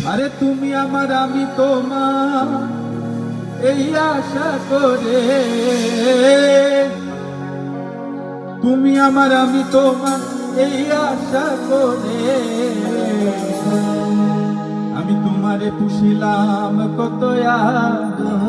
আরে তুমি আমার আমি তোমার এই আশা করে, তুমি আমার আমি তোমার এই আশা করে, আমি তোমারে পুষিলাম কত আদরে।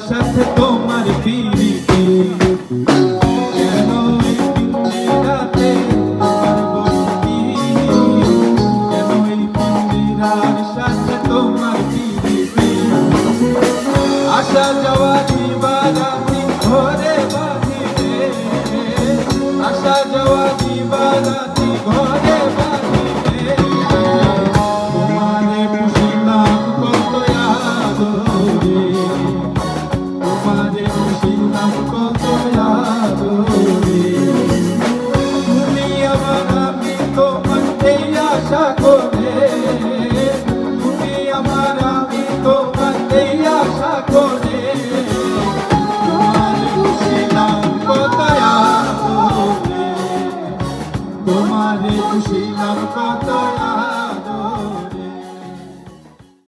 সাথে তোমার পিরিতি কেন এই পিঞ্জিরাতে তোমার বসতি, কেন এই পিঞ্জিরার সাথে তোমার পিরিতি। আসা যাওয়া দিবারাতি ঘরে বাঁধিলে, আসা যাওয়া দিবারাতি ঘরে বাঁধিলে, তোমারে পুষিলাম কত আদরে, তোমারে পুষিলাম কত আদরে। তুমি আমার আমি তোমার এই আশা